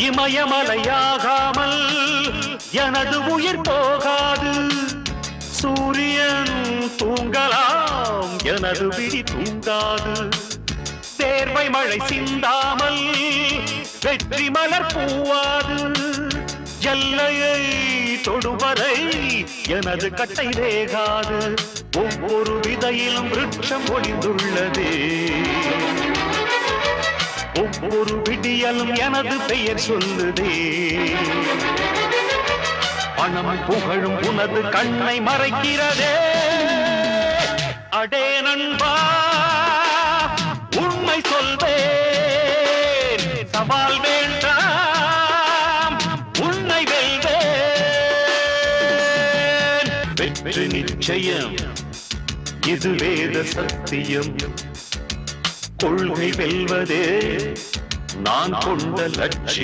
இமயமலையாகாமல் எனது உயிர் போகாது. சூரியன் தூங்கலாம், எனது விழி தூங்காது. தேர்வை மழை சிந்தாமல் வெற்றி மலர் பூவாது. எல்லையை தொடுவரை எனது கட்டை வேகாது. ஒவ்வொரு விதையிலும் விருட்சம் ஒளிந்துள்ளதே. ஒவ்வொரு விடியலும் எனது பெயர் சொல்லுதே. பணம் புகழும் உனது கண்ணை மறைக்கிறதே. அடே நண்பா, உண்மை சொல்வேன், சவால் வேண்டாம், உன்னை வெல்வேன். வெற்றி நிச்சயம், இது வேத சத்தியம். கொள்கை வெல்வதே நான் கொண்ட லட்சியம்.